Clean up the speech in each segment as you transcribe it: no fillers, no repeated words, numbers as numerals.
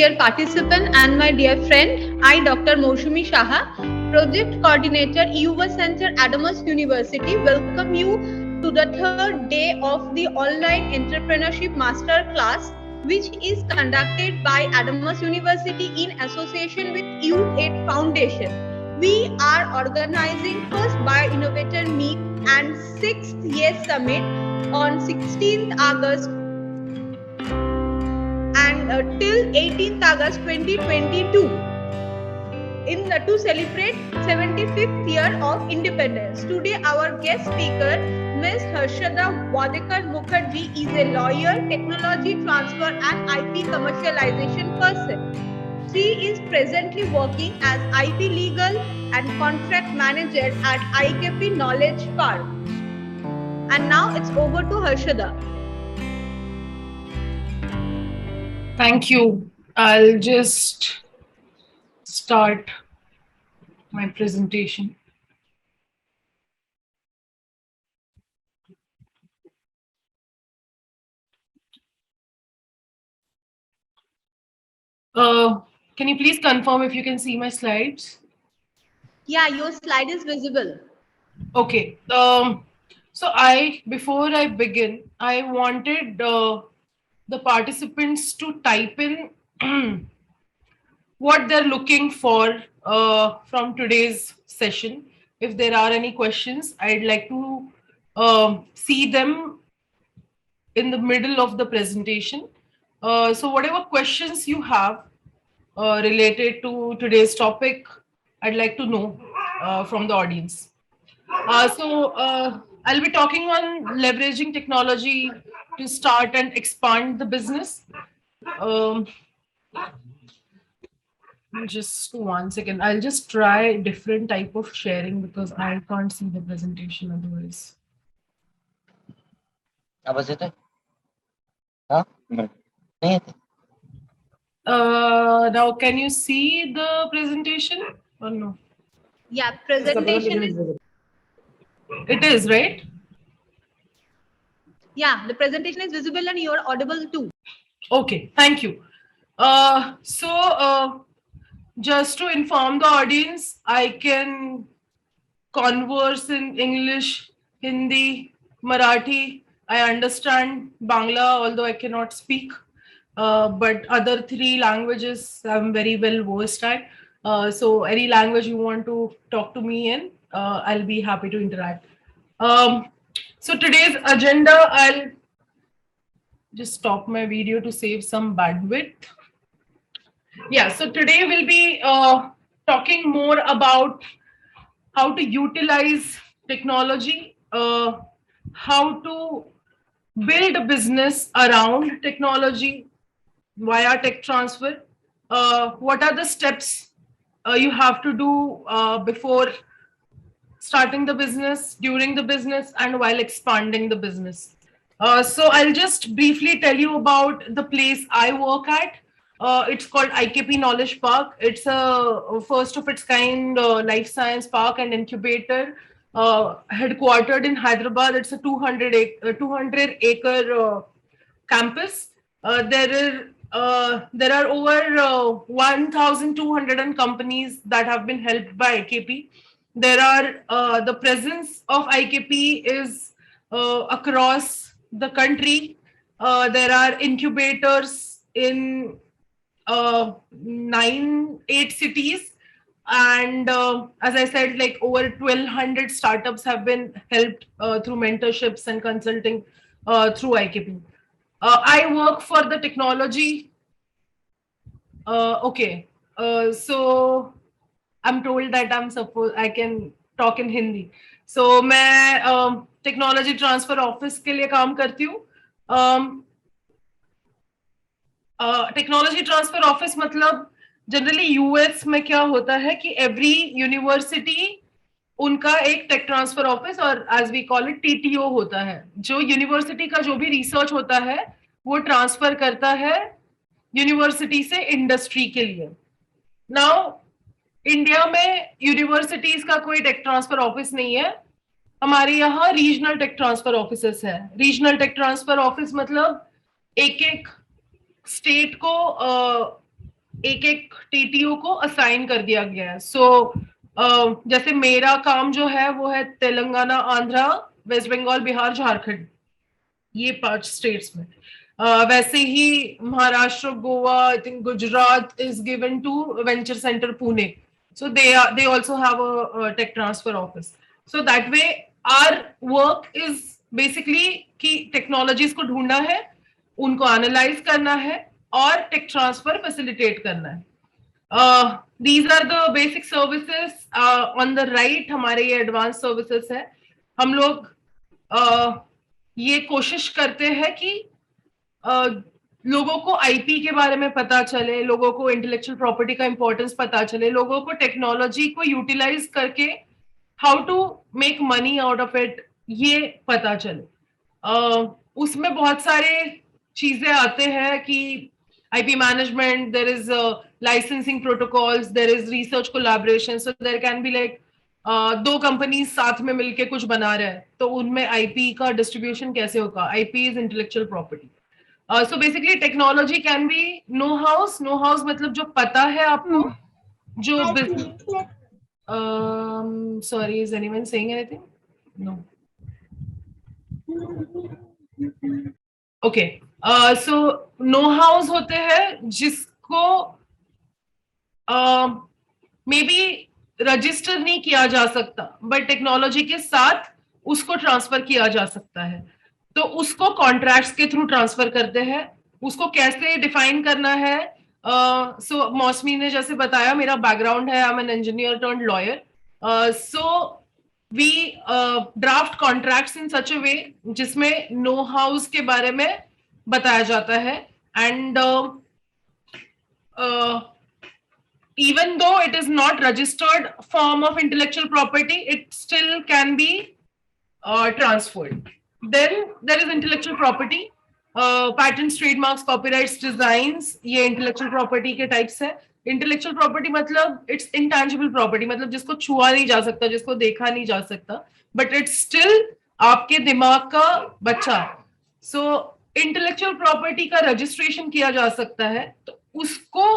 dear participant and my dear friend, I, Dr. Moshumi Shaha, Project Coordinator, EUVA Center, Adamas University, welcome you to the third day of the Online Entrepreneurship Master Class, which is conducted by Adamas University in association with Youth Aid Foundation. We are organizing first Bio-Innovator Meet and 6th Yes Summit on 16th August and till 18th August 2022 to celebrate 75th year of independence. Today our guest speaker Ms. Harshada Wadekar Mukherjee is a lawyer, technology transfer and IP commercialization person. She is presently working as IP legal and contract manager at IKP Knowledge Park. And now it's over to Harshada. Thank you. I'll just start my presentation. Can you please confirm if you can see my slides? Yeah, your slide is visible. Okay. So before I begin, I wanted the participants to type in what they're looking for from today's session. If there are any questions, I'd like to see them in the middle of the presentation. So whatever questions you have related to today's topic, I'd like to know from the audience. I'll be talking on leveraging technology to start and expand the business. Just 1 second. I'll just try different type of sharing because I can't see the presentation otherwise. आवाज येतोय? हाँ? नहीं येते. Now, can you see the presentation or no? Yeah, presentation is. It is, right? Yeah, the presentation is visible and you're audible too. Okay, thank you. Just to inform the audience, I can converse in English, Hindi, Marathi. I understand Bangla, although I cannot speak. But other 3 languages I'm very well versed at. So any language you want to talk to me in, I'll be happy to interact. So today's agenda, I'll just stop my video to save some bandwidth. Yeah, so today we'll be talking more about how to utilize technology, how to build a business around technology via tech transfer. What are the steps you have to do before starting the business, during the business, and while expanding the business. So I'll just briefly tell you about the place I work at. It's called IKP Knowledge Park. It's a first of its kind life science park and incubator headquartered in Hyderabad. It's a 200-acre campus. There are over 1,200 companies that have been helped by IKP. There are the presence of IKP is across the country. There are incubators in 8 cities, and as I said, like over 1,200 startups have been helped through mentorships and consulting through IKP. I work for the technology. So I'm told that I can talk in Hindi. So मैं technology transfer office के लिए काम करती हूँ. Technology transfer office मतलब generally US में क्या होता है कि एवरी यूनिवर्सिटी उनका एक टेक ट्रांसफर ऑफिस और as we call it TTO होता है. जो यूनिवर्सिटी का जो भी रिसर्च होता है वो ट्रांसफर करता है यूनिवर्सिटी से इंडस्ट्री के लिए. नाउ इंडिया में यूनिवर्सिटीज का कोई टेक ट्रांसफर ऑफिस नहीं है. हमारे यहाँ रीजनल टेक ट्रांसफर ऑफिसेस है. रीजनल टेक ट्रांसफर ऑफिस मतलब एक एक स्टेट को एक एक टीटीओ को असाइन कर दिया गया है. सो जैसे मेरा काम जो है वो है तेलंगाना, आंध्रा, वेस्ट बंगाल, बिहार, झारखंड, ये 5 स्टेट्स में. वैसे ही Maharashtra, Goa, I think Gujarat is given to venture centre Pune. So they also have a tech transfer office. So that way our work is basically कि technologies को ढूंढना है, उनको analyze करना है और tech transfer facilitate करना है. These are the basic services. On the right हमारे ये advanced services है. हम लोग ये कोशिश करते हैं कि लोगों को आईपी के बारे में पता चले, लोगों को इंटेलेक्चुअल प्रॉपर्टी का इंपॉर्टेंस पता चले, लोगों को टेक्नोलॉजी को यूटिलाइज करके how to make money out of it ये पता चले. उसमें बहुत सारे चीजें आते हैं कि IP management, there is licensing protocols, there is research collaboration. So there can be like 2 companies साथ में मिलके कुछ बना रहे हैं, तो उनमें आईपी का डिस्ट्रीब्यूशन कैसे होगा. IP is intellectual property. So basically technology can be know-hows. Know-hows मतलब जो पता है आपको, जो sorry, is anyone saying anything? No. Okay. So know-hows होते हैं जिसको maybe रजिस्टर नहीं किया जा सकता, बट टेक्नोलॉजी के साथ उसको ट्रांसफर किया जा सकता है. तो उसको कॉन्ट्रैक्ट्स के थ्रू ट्रांसफर करते हैं. उसको कैसे डिफाइन करना है? सो मौसमी ने जैसे बताया, मेरा बैकग्राउंड है, I am an engineer turned lawyer. So we draft contracts in such a way जिसमें नो हाउस के बारे में बताया जाता है. And even though it is not registered form of intellectual property, it still can be transferred. Then there is intellectual property, patents, trademarks, copyrights, designs. ये intellectual property के types है. Intellectual property मतलब it's intangible property, मतलब जिसको छुआ नहीं जा सकता, जिसको देखा नहीं जा सकता, but it's still आपके दिमाग का बच्चा. So intellectual property का registration किया जा सकता है, तो उसको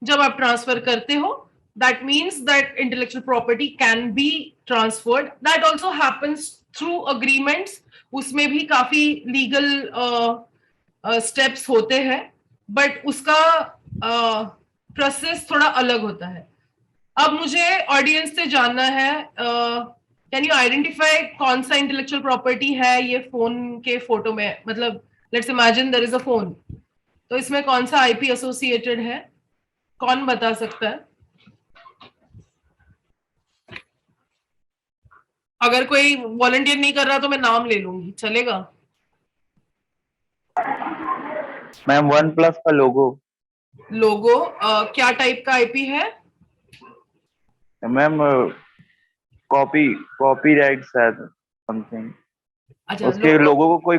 जब आप ट्रांसफर करते हो, that means that intellectual property can be transferred. That also happens through agreements. उसमें भी काफी लीगल स्टेप्स होते हैं, बट उसका प्रोसेस थोड़ा अलग होता है. अब मुझे ऑडियंस से जानना है, कैन यू आइडेंटिफाई कौन सा इंटेलेक्चुअल प्रॉपर्टी है ये फोन के फोटो में? मतलब let's imagine there is a phone, तो इसमें कौन सा आईपी एसोसिएटेड है? कौन बता सकता है? अगर कोई वॉलंटियर नहीं कर रहा तो मैं नाम ले लूंगी, चलेगा? मैम OnePlus का लोगो. लोगो क्या टाइप का आईपी है? मैम कॉपीराइट्स है समथिंग. अच्छा, उसके लोगो को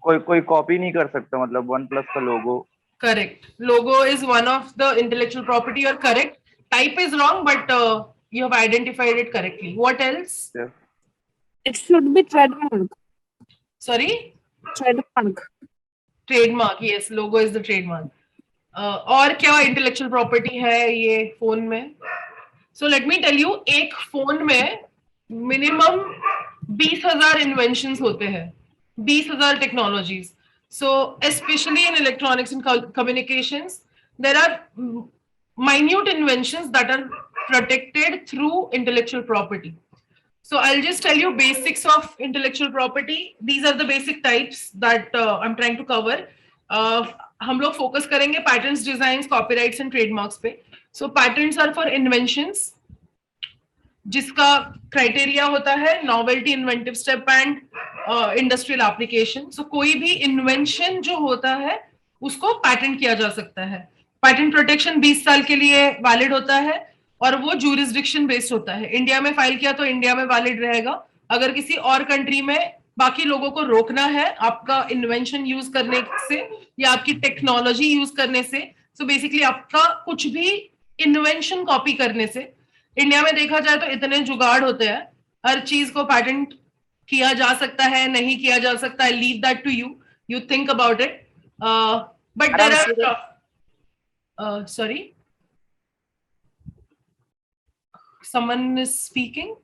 कोई कॉपी नहीं कर सकता, मतलब OnePlus का लोगो. Correct. Logo is one of the intellectual property. You're correct. Type is wrong, but you have identified it correctly. What else? Yeah. It should be trademark. Sorry? Trademark. Trademark. Yes, logo is the trademark. और क्या intellectual property है ये phone में? So let me tell you, एक phone में minimum 20,000 inventions होते हैं, 20,000 technologies. So especially in electronics and communications, there are minute inventions that are protected through intellectual property. So I'll just tell you basics of intellectual property. These are the basic types that I'm trying to cover. हम लोग focus करेंगे patents, designs, copyrights and trademarks पे. So patents are for inventions जिसका criteria होता है novelty, inventive step and industrial application. So कोई भी invention जो होता है उसको पैटेंट किया जा सकता है. पैटेंट प्रोटेक्शन 20 साल के लिए वैलिड होता है और वो ज्यूरिसडिक्शन बेस्ड होता है. इंडिया में फाइल किया तो इंडिया में वैलिड रहेगा. अगर किसी और कंट्री में बाकी लोगों को रोकना है आपका इन्वेंशन यूज करने से या आपकी टेक्नोलॉजी यूज करने से, सो बेसिकली आपका कुछ भी इन्वेंशन कॉपी करने से, इंडिया में देखा जाए तो इतने जुगाड़ होते हैं, हर चीज को पैटेंट किया जा सकता है, नहीं किया जा सकता है. Leave that to you, you think about it. But there are sorry someone is speaking.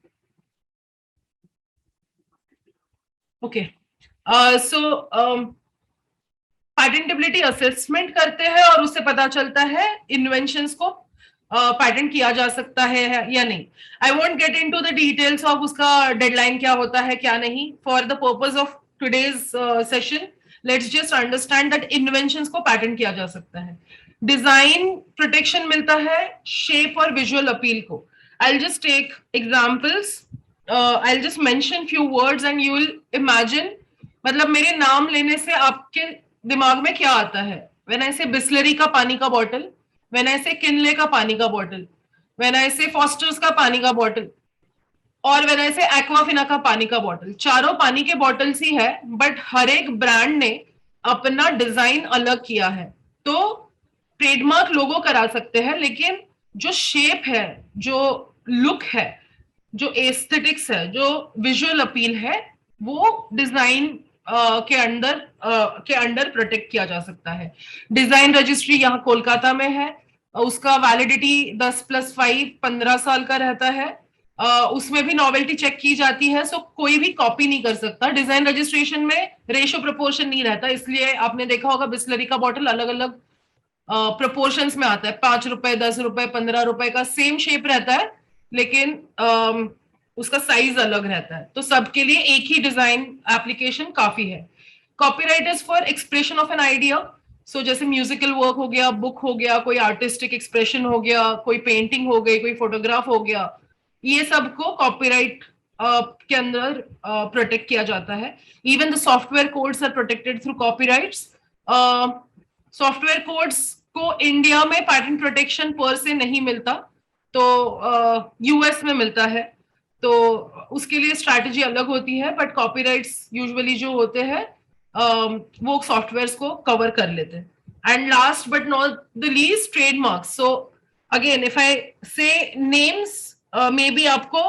Okay. So patentability assessment करते हैं और उससे पता चलता है इन्वेंशंस को पैटेंट किया जा सकता है या नहीं. I won't get into the details of उसका डेडलाइन क्या होता है क्या नहीं. For the purpose of today's session let's just understand that inventions को पैटेंट किया जा सकता है. डिजाइन प्रोटेक्शन मिलता है शेप और विजुअल अपील को. I will just take examples. I will just mention few words and you will imagine. मतलब मेरे नाम लेने से आपके दिमाग में क्या आता है. व्हेन आई से बिस्लरी का पानी का बॉटल, व्हेन आई से किनले का पानी का बॉटल, व्हेन आई से फॉस्टर्स का पानी का बॉटल और व्हेन आई से एक्वाफिना का पानी का बॉटल. चारों पानी के बॉटल्स ही है बट हर एक ब्रांड ने अपना डिजाइन अलग किया है. तो ट्रेडमार्क लोगो करा सकते हैं लेकिन जो शेप है, जो लुक है, जो एस्थेटिक्स है, जो विजुअल अपील है, वो डिजाइन के अंडर प्रोटेक्ट किया जा सकता है. डिजाइन रजिस्ट्री यहाँ कोलकाता में है. उसका वैलिडिटी 10+5 15 साल का रहता है. उसमें भी नॉवेल्टी चेक की जाती है. सो कोई भी कॉपी नहीं कर सकता. डिजाइन रजिस्ट्रेशन में रेशियो प्रोपोर्शन नहीं रहता. इसलिए आपने देखा होगा बिस्लरी का बॉटल अलग अलग प्रोपोर्शंस में आता है. 5 रुपए, 10 रुपए, 15 रुपए का सेम शेप रहता है लेकिन उसका साइज अलग रहता है. तो सबके लिए एक ही डिजाइन एप्लीकेशन काफी है. Copyright is for expression of an idea. So जैसे म्यूजिकल वर्क हो गया, बुक हो गया, कोई आर्टिस्टिक एक्सप्रेशन हो गया, कोई पेंटिंग हो गई, कोई फोटोग्राफ हो गया, ये सबको कॉपीराइट के अंदर प्रोटेक्ट किया जाता है. Even the software codes are protected through copyrights. Software codes को इंडिया में पैटेंट प्रोटेक्शन पर से नहीं मिलता, तो यूएस में मिलता है. तो उसके लिए स्ट्रैटेजी अलग होती है बट कॉपीराइट्स यूजुअली जो होते हैं वो सॉफ्टवेयर्स को कवर कर लेते हैं. And last but not the least trademarks. So again if I से नेम्स, मे बी आपको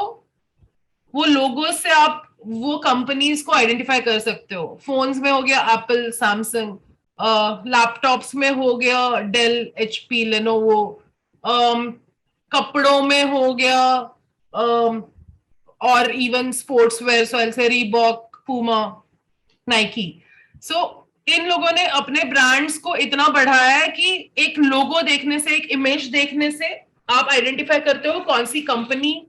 वो लोगो से आप वो कंपनीज को आइडेंटिफाई कर सकते हो. फोन्स में हो गया एप्पल, सैमसंग. लैपटॉप्स में हो गया डेल, एचपी, लेनोवो. कपड़ों में हो गया और इवन स्पोर्ट्स वेयर, सो आई से रीबॉक, पूमा, नाइकी. सो इन लोगों ने अपने ब्रांड्स को इतना बढ़ाया है कि एक लोगो देखने से, एक इमेज देखने से आप आइडेंटिफाई करते हो कौन सी कंपनी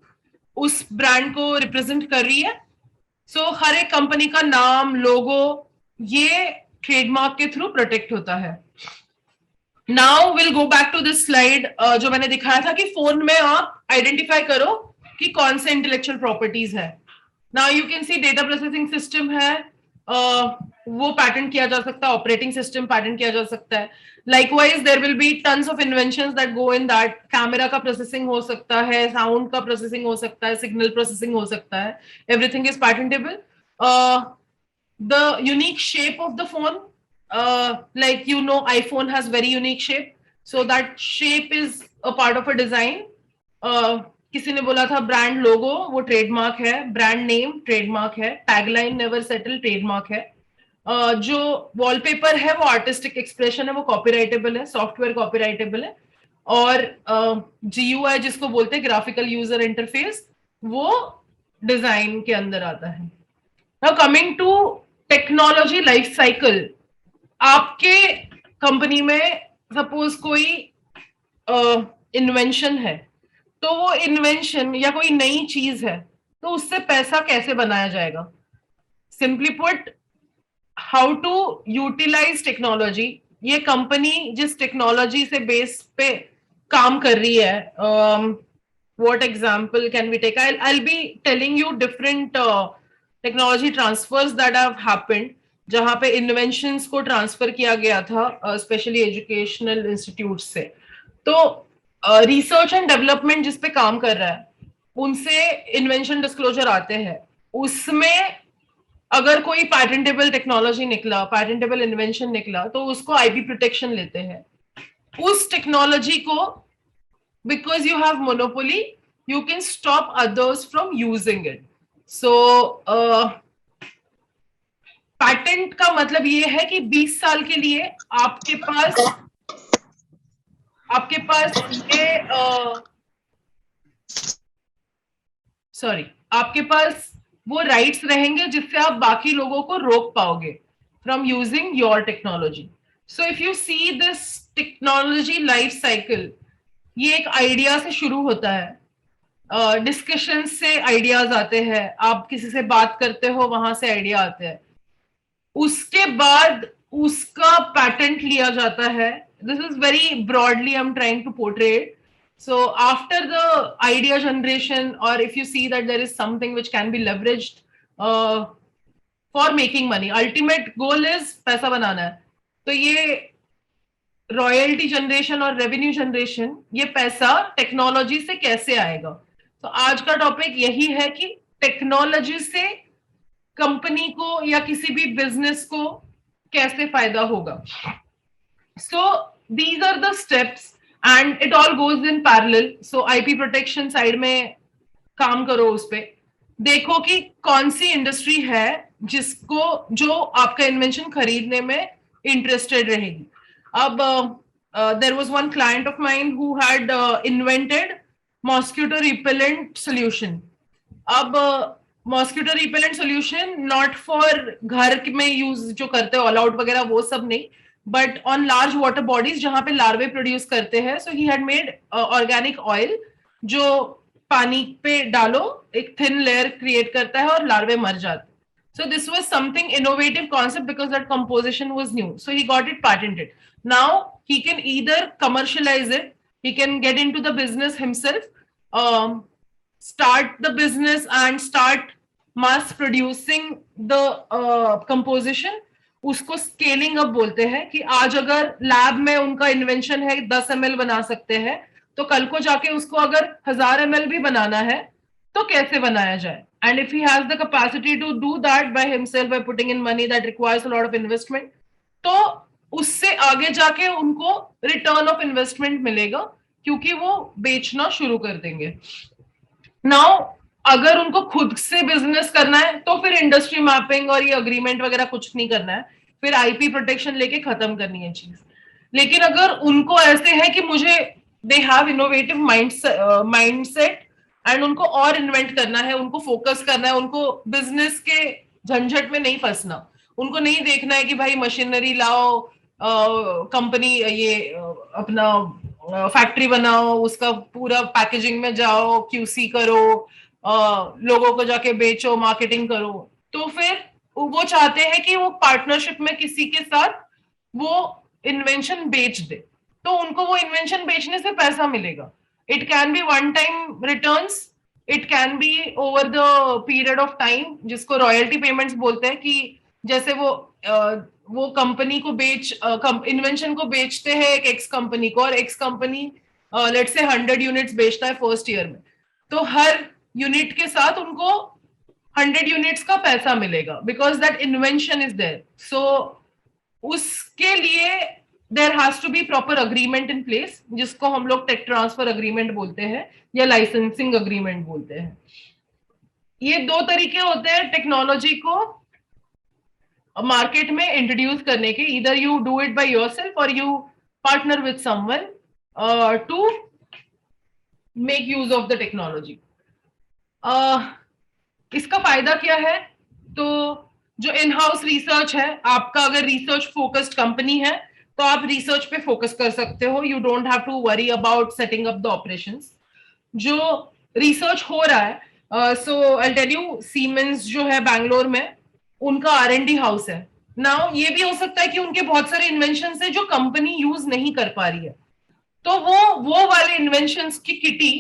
उस ब्रांड को रिप्रेजेंट कर रही है. सो हर एक कंपनी का नाम, लोगो, ये ट्रेडमार्क के थ्रू प्रोटेक्ट होता है. Now will go back to this slide जो मैंने दिखाया था कि फोन में आप आइडेंटिफाई करो कि कौन से इंटेलेक्चुअल प्रॉपर्टीज है. Now you can see data processing system है, वो पैटेंट किया जा सकता है. ऑपरेटिंग सिस्टम पैटेंट किया जा सकता है. Likewise there will be tons of inventions that go in that. Camera का प्रोसेसिंग हो सकता है, साउंड का प्रोसेसिंग हो सकता है, सिग्नल प्रोसेसिंग हो सकता है. Everything is patentable. The unique shape of the phone, like you know iPhone has very unique shape, so that shape is a part of a design. किसी ने बोला था ब्रांड लोगो वो ट्रेडमार्क है, brand name trademark है, tagline never settle trademark है. जो wallpaper है वो आर्टिस्टिक एक्सप्रेशन है, वो कॉपीराइटेबल है, सॉफ्टवेयर कॉपीराइटेबल है. और GUI जिसको बोलते हैं ग्राफिकल यूजर इंटरफेस, वो डिजाइन के अंदर आता है. Now coming to technology life cycle. आपके कंपनी में सपोज कोई इन्वेंशन है, तो वो इन्वेंशन या कोई नई चीज है, तो उससे पैसा कैसे बनाया जाएगा. Simply put, how to utilize technology. ये कंपनी जिस टेक्नोलॉजी से बेस पे काम कर रही है, what example can we take? I'll be telling you different technology transfers that have happened, जहां पे इन्वेंशंस को ट्रांसफर किया गया था स्पेशली एजुकेशनल इंस्टीट्यूट से. तो रिसर्च एंड डेवलपमेंट जिस पे काम कर रहा है उनसे इन्वेंशन डिस्क्लोजर आते हैं. उसमें अगर कोई पैटेंटेबल टेक्नोलॉजी निकला, पैटेंटेबल इन्वेंशन निकला, तो उसको आईपी प्रोटेक्शन लेते हैं. उस टेक्नोलॉजी को, because you have monopoly, you can stop others from using it. So patent का मतलब ये है कि 20 साल के लिए आपके पास ये सॉरी, आपके पास वो राइट्स रहेंगे जिससे आप बाकी लोगों को रोक पाओगे from using your technology. So if you see this technology life cycle, ये एक आइडिया से शुरू होता है. डिस्कशन से आइडियाज आते हैं, आप किसी से बात करते हो वहां से आइडिया आते हैं, उसके बाद उसका पैटेंट लिया जाता है. This is very broadly I am trying to portrait. So after the idea generation, or if you see that there is something which can be leveraged for making money, ultimate goal is पैसा बनाना है. तो ये royalty generation और revenue generation, ये पैसा technology से कैसे आएगा. तो आज का टॉपिक यही है कि टेक्नोलॉजी से कंपनी को या किसी भी बिजनेस को कैसे फायदा होगा. So these are the steps and it all goes in parallel. So IP protection साइड में काम करो, उस पे देखो कि कौन सी इंडस्ट्री है जिसको जो आपका इन्वेंशन खरीदने में इंटरेस्टेड रहेगी. अब there was one client of mine who had invented mosquito repellent solution. अब mosquito repellent solution not for घर में यूज जो करते हो ऑल आउट वगैरह वो सब नहीं, but on large water bodies जहां पे लार्वे प्रोड्यूस करते हैं. So he had made organic oil जो पानी पे डालो एक थिन लेयर क्रिएट करता है और लार्वे मर जाते. So this was something innovative concept because that composition was new. So he got it patented. Now he can either commercialize it, he can get into the business himself, start the business and start mass producing the composition. उसको scaling up बोलते हैं कि आज अगर lab में उनका invention है 10 ml बना सकते हैं, तो कल को जाके उसको अगर 1000 ml भी बनाना है तो कैसे बनाया जाए. And if he has the capacity to do that by himself by putting in money that requires a lot of investment, तो उससे आगे जाके उनको रिटर्न ऑफ इन्वेस्टमेंट मिलेगा क्योंकि वो बेचना शुरू कर देंगे. नाउ अगर उनको खुद से बिजनेस करना है तो फिर इंडस्ट्री मैपिंग और ये अग्रीमेंट वगैरह कुछ नहीं करना है, फिर आईपी प्रोटेक्शन लेके खत्म करनी है चीज. लेकिन अगर उनको ऐसे है कि मुझे they have innovative mindset and उनको और इन्वेंट करना है, उनको फोकस करना है, उनको बिजनेस के झंझट में नहीं फंसना, उनको नहीं देखना है कि भाई मशीनरी लाओ, कंपनी ये अपना फैक्ट्री बनाओ, उसका पूरा पैकेजिंग में जाओ, क्यूसी करो, लोगों को जाके बेचो, मार्केटिंग करो. तो फिर वो चाहते हैं कि वो पार्टनरशिप में किसी के साथ वो इन्वेंशन बेच दे, तो उनको वो इन्वेंशन बेचने से पैसा मिलेगा. It can B one time returns, it can B over the period of time, जिसको रॉयल्टी पेमेंट्स बोलते हैं. कि जैसे वो कंपनी को इन्वेंशन को बेचते हैं एक एक्स कंपनी को, और x company let's say 100 units बेचता है फर्स्ट ईयर में, तो हर यूनिट के साथ उनको 100 यूनिट्स का पैसा मिलेगा because that invention is there. So उसके लिए there has to be proper agreement in place, जिसको हम लोग टेक ट्रांसफर अग्रीमेंट बोलते हैं या लाइसेंसिंग अग्रीमेंट बोलते हैं. ये दो तरीके होते हैं टेक्नोलॉजी को मार्केट में इंट्रोड्यूस करने के. Either you do it by yourself और you partner with someone to make use of the technology. इसका फायदा क्या है? तो जो इन हाउस रिसर्च है, आपका अगर रिसर्च फोकस्ड कंपनी है तो आप रिसर्च पे फोकस कर सकते हो. You don't have to worry about setting up the operations. जो रिसर्च हो रहा है, so I tell you, Siemens जो है बैंगलोर में, उनका R&D हाउस है. नाउ ये भी हो सकता है कि उनके बहुत सारे इन्वेंशन है जो कंपनी यूज नहीं कर पा रही है, तो वो वाले इन्वेंशन की किटी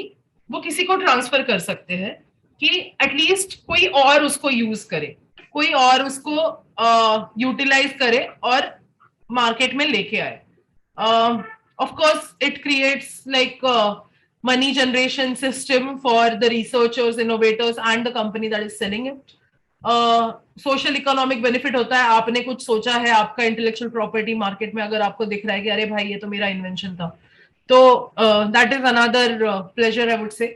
वो किसी को ट्रांसफर कर सकते हैं कि एटलीस्ट कोई और उसको यूज करे, कोई और उसको यूटिलाइज करे और मार्केट में लेके आए. Of course it creates like money generation system for the researchers, innovators and the company that is selling it. Social economic benefit होता है. आपने कुछ सोचा है, आपका इंटेलेक्चुअल प्रॉपर्टी मार्केट में अगर आपको दिख रहा है कि अरे भाई ये तो मेरा इन्वेंशन था, तो that is another pleasure I would say.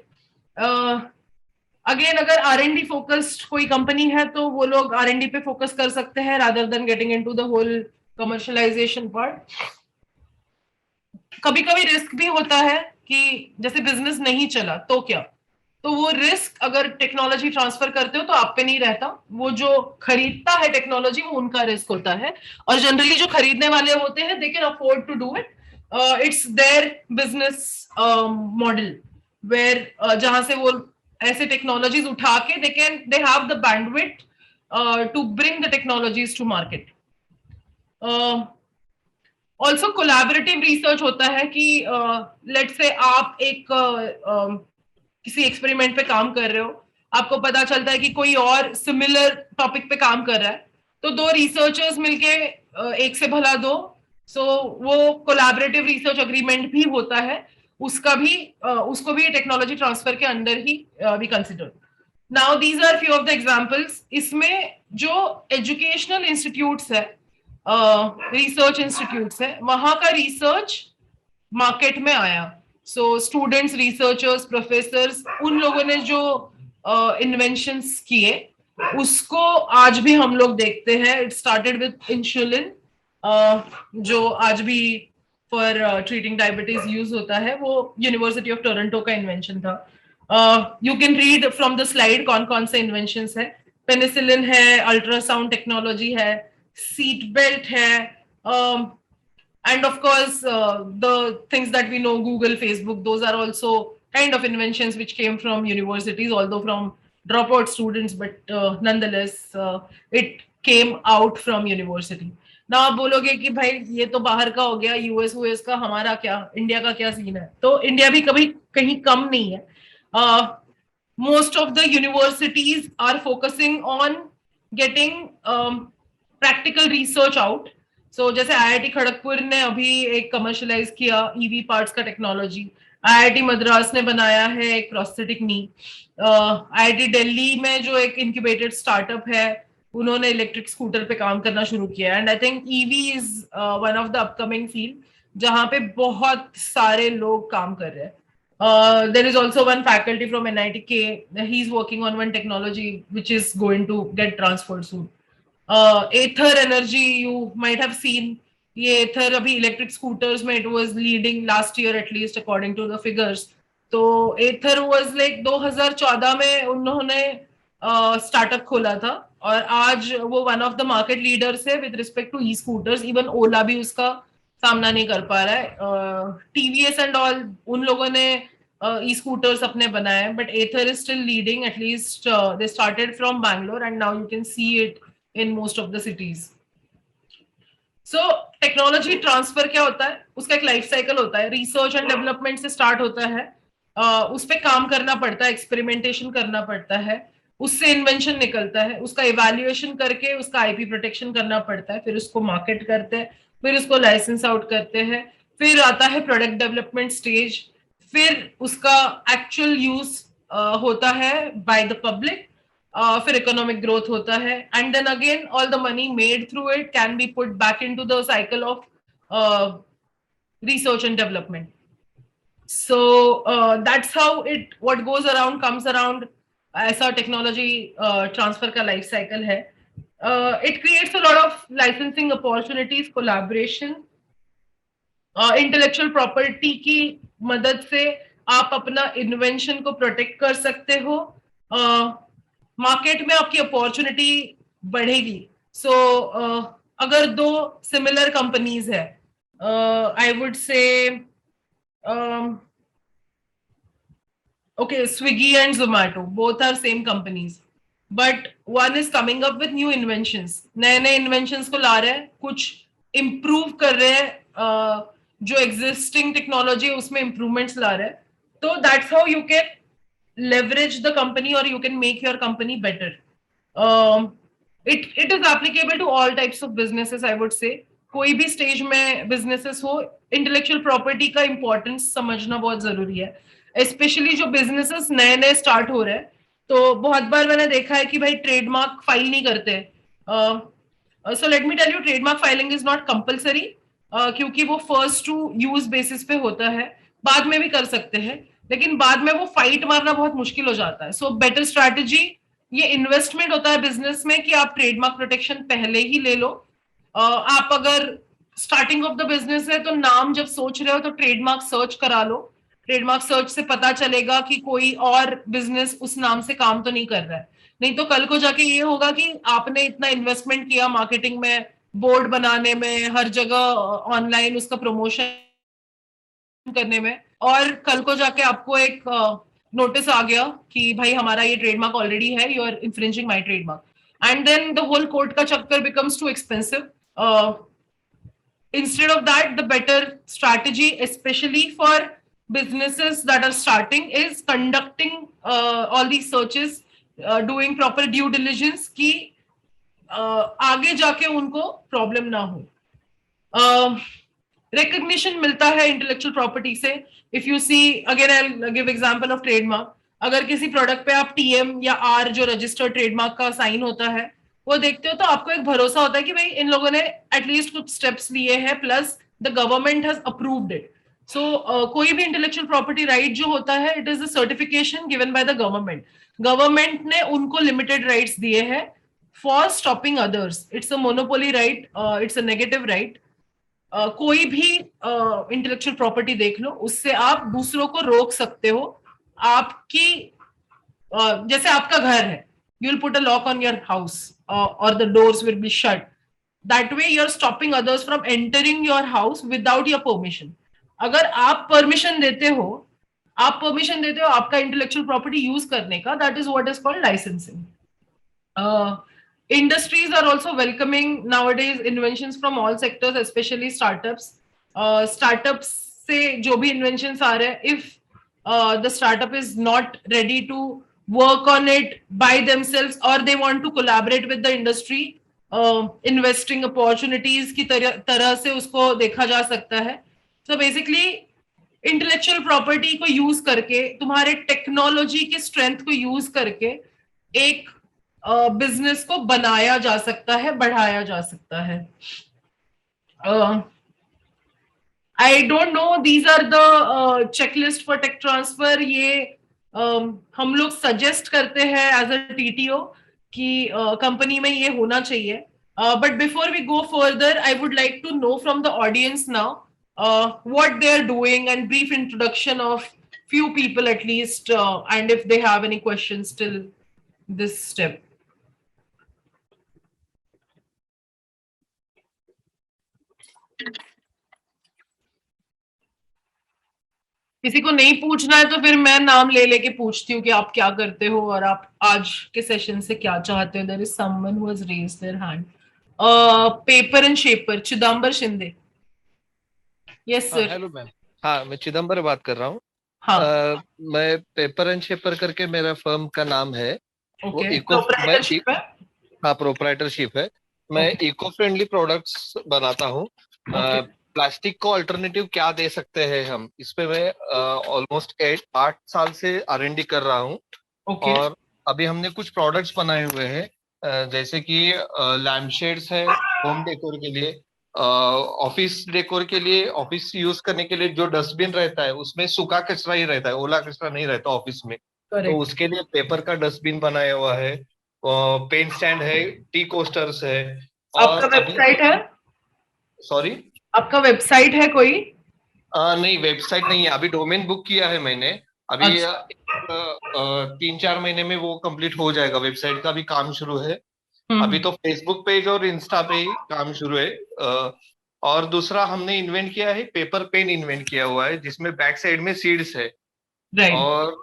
Again अगर R&D फोकस्ड कोई कंपनी है तो वो लोग R&D पे फोकस कर सकते हैं rather than getting into the whole commercialization part. कभी कभी रिस्क भी होता है कि जैसे बिजनेस नहीं चला तो क्या, तो वो रिस्क अगर टेक्नोलॉजी ट्रांसफर करते हो तो आप पे नहीं रहता, वो जो खरीदता है टेक्नोलॉजी वो उनका रिस्क होता है, और जनरली जो खरीदने वाले होते हैं they can afford to do it, it's their business model where जहां से वो ऐसे टेक्नोलॉजीज उठा के they have the bandwidth to bring the technologies to market. Also collaborative research होता है कि लेट्स से आप एक किसी एक्सपेरिमेंट पे काम कर रहे हो, आपको पता चलता है कि कोई और सिमिलर टॉपिक पे काम कर रहा है, तो दो रिसर्चर्स मिलके एक से भला दो, सो वो कोलैबोरेटिव रिसर्च एग्रीमेंट भी होता है, उसको भी टेक्नोलॉजी ट्रांसफर के अंदर ही we consider. Now these are few of the examples. इसमें जो एजुकेशनल इंस्टीट्यूट्स है, रिसर्च इंस्टीट्यूट्स है, वहां का रिसर्च मार्केट में आया, सो स्टूडेंट्स, रिसर्चर्स, प्रोफेसर्स, उन लोगों ने जो इन्वेंशंस किए उसको आज भी हम लोग देखते हैं। इट स्टार्टेड विद इंसुलिन, जो आज भी फॉर ट्रीटिंग डायबिटीज यूज होता है, वो यूनिवर्सिटी ऑफ टोरंटो का इन्वेंशन था। You can read from the slide कौन कौन से इन्वेंशंस है। पेनिसिलिन है, अल्ट्रासाउंड टेक्नोलॉजी है, सीट बेल्ट है, and of course the things that we know, Google, Facebook, those are also kind of inventions which came from universities, although from dropout students, but nonetheless it came out from university. now आप बोलोगे कि भाई ये तो बाहर का हो गया, यूएस का, हमारा क्या, इंडिया का क्या सीन है? तो इंडिया भी कभी कहीं कम नहीं है। most of the universities are focusing on getting practical research out. So जैसे IIT खड़गपुर ने अभी एक कमर्शलाइज किया ईवी पार्ट्स का टेक्नोलॉजी, IIT मद्रास ने बनाया है एक प्रोस्थेटिक नी, IIT दिल्ली में जो एक इंक्यूबेटेड स्टार्टअप है उन्होंने इलेक्ट्रिक स्कूटर पे काम करना शुरू किया। And I think EV is one of the upcoming field जहां पे बहुत सारे लोग काम कर रहे हैं। There is also one faculty from NITK, he's working on one technology which is going to get transferred soon. Ather energy, you might have seen, ये Ather अभी इलेक्ट्रिक स्कूटर्स में it was leading last year at least according to the figures. तो Ather was like 2014 में उन्होंने startup खोला था और आज वो one of the market leaders है with respect to e scooters. Even Ola भी उसका सामना नहीं कर पा रहा है। TVS एंड ऑल, उन लोगों ने ई स्कूटर्स अपने बनाए, but Ather is still leading, at least they started from Bangalore and now you can see it in most of the cities. So technology transfer क्या होता है, उसका एक लाइफ साइकिल होता है। रिसर्च एंड डेवलपमेंट से स्टार्ट होता है, उस पे काम करना पड़ता है, एक्सपेरिमेंटेशन करना पड़ता है, उससे इन्वेंशन निकलता है, उसका इवैल्यूएशन करके उसका आईपी प्रोटेक्शन करना पड़ता है, फिर उसको मार्केट करते हैं, फिर उसको लाइसेंस आउट करते हैं, फिर आता है प्रोडक्ट डेवलपमेंट स्टेज, फिर उसका एक्चुअल यूज होता है बाय द पब्लिक, फिर इकोनॉमिक ग्रोथ होता है, and then again all the money made through it can be put back into the cycle of research and development. So that's how it what goes around comes around. ऐसा technology transfer का life cycle है. It creates a lot of licensing opportunities, collaboration, intellectual property की मदद से आप अपना invention को protect कर सकते हो. मार्केट में आपकी अपॉर्चुनिटी बढ़ेगी. सो अगर दो सिमिलर कंपनीज है, I would say okay, Swiggy and Zomato, both are same companies, but one is coming up with new inventions. नए inventions को ला रहे हैं, कुछ improve कर रहे हैं, जो existing technology है उसमें improvements ला रहे हैं. तो that's how you can leverage the company or you can make your company better. It is applicable to all types of businesses, I would say. कोई भी स्टेज में बिजनेसेस हो, इंटेलेक्चुअल प्रॉपर्टी का इंपॉर्टेंस समझना बहुत जरूरी है, स्पेशली जो बिजनेसेस नए स्टार्ट हो रहे हैं. तो बहुत बार मैंने देखा है कि भाई ट्रेडमार्क फाइल नहीं करते. So let me tell you, trademark filing is not compulsory, क्योंकि वो फर्स्ट टू यूज बेसिस पे होता है. बाद में भी कर सकते हैं, लेकिन बाद में वो फाइट मारना बहुत मुश्किल हो जाता है. सो बेटर स्ट्रैटेजी, ये इन्वेस्टमेंट होता है बिजनेस में कि आप ट्रेडमार्क प्रोटेक्शन पहले ही ले लो. आप अगर स्टार्टिंग ऑफ द बिजनेस है तो नाम जब सोच रहे हो तो ट्रेडमार्क सर्च करा लो, ट्रेडमार्क सर्च से पता चलेगा कि कोई और बिजनेस उस नाम से काम तो नहीं कर रहा है। नहीं तो कल को जाके ये होगा कि आपने इतना इन्वेस्टमेंट किया मार्केटिंग में, बोर्ड बनाने में, हर जगह ऑनलाइन उसका प्रमोशन करने में, और कल को जाके आपको एक नोटिस आ गया कि भाई हमारा ये ट्रेडमार्क ऑलरेडी है, you are infringing my trademark, and then the whole court का चक्कर becomes too expensive. Instead of that, the better strategy, especially for businesses that are starting, is conducting all these searches, doing proper due diligence कि आगे जाके उनको problem ना हो. Recognition मिलता है इंटेलेक्चुअल प्रॉपर्टी से. If you see, again I give example of trademark. अगर किसी प्रोडक्ट पे आप TM या R जो रजिस्टर्ड ट्रेडमार्क का साइन होता है वो देखते हो, तो आपको एक भरोसा होता है कि भाई इन लोगों ने एटलीस्ट कुछ स्टेप्स लिए हैं, plus the government has approved it. So कोई भी इंटेलेक्चुअल प्रॉपर्टी राइट जो होता है, it is a certification given by the government. Government ने उनको लिमिटेड राइट्स दिए हैं for stopping others. It's a monopoly right, it's a negative right. कोई भी इंटेलेक्चुअल प्रॉपर्टी देख लो, उससे आप दूसरों को रोक सकते हो. आपकी जैसे आपका घर है, you'll put a lock on your house, or the doors will be shut. That way you're stopping others from entering your house without your permission. अगर आप परमिशन देते हो आपका इंटेलेक्चुअल प्रॉपर्टी यूज करने का, that is what is called licensing. Industries are also welcoming nowadays inventions from all sectors, especially startups. Startups से जो भी inventions आ रहे हैं, if the startup is not ready to work on it by themselves, or they want to collaborate with the industry, investing opportunities की तरह से उसको देखा जा सकता है. So basically intellectual property को यूज करके, तुम्हारे टेक्नोलॉजी की स्ट्रेंथ को यूज करके एक बिजनेस को बनाया जा सकता है, बढ़ाया जा सकता है. I don't know, these are the checklist for tech transfer. ये हम लोग सजेस्ट करते हैं एज अ TTO कि कंपनी में ये होना चाहिए. But before we go further, I would like to know from the audience now what they are doing, and brief introduction of few people at least, and if they have any questions till this step. किसी को नहीं पूछना है तो फिर मैं नाम ले लेके पूछती हूँ कि आप क्या करते हो और आप आज के सेशन से क्या चाहते हो. There is someone who has raised their hand. Paper and shaper, Chidambaram Shinde. Yes sir. Hello ma'am. हाँ, मैं चिदम्बर बात कर रहा हूँ. हाँ. मैं पेपर एंड शेपर करके मेरा फर्म का नाम है. Okay. Proprietorship है? हाँ, प्रोप्राइटरशिप है. मैं इको फ्रेंडली प्रोडक्ट्स बनाता हूँ. प्लास्टिक को अल्टरनेटिव क्या दे सकते हैं हम, इस पे मैं ऑलमोस्ट 8 साल से R&D कर रहा हूँ. और अभी हमने कुछ प्रोडक्ट्स बनाए हुए हैं, जैसे कि लैम्प शेड्स है होम डेकोर के लिए, ऑफिस डेकोर के लिए, ऑफिस यूज करने के लिए जो डस्टबिन रहता है उसमें सूखा कचरा ही रहता है, ओला कचरा नहीं रहता ऑफिस में. तो उसके लिए पेपर का डस्टबिन बनाया हुआ है. पेन स्टैंड है, टी कोस्टर्स है. आपका वेबसाइट है? सॉरी, आपका वेबसाइट है कोई? नहीं, वेबसाइट नहीं है. अभी डोमेन बुक किया है मैंने. अभी 3-4 महीने में वो कंप्लीट हो जाएगा. वेबसाइट का भी काम शुरू है. अभी तो फेसबुक पेज और इंस्टा पे ही काम शुरू है. और दूसरा हमने इन्वेंट किया है, पेपर पेन इन्वेंट किया हुआ है, जिसमें बैक साइड में सीड्स है. और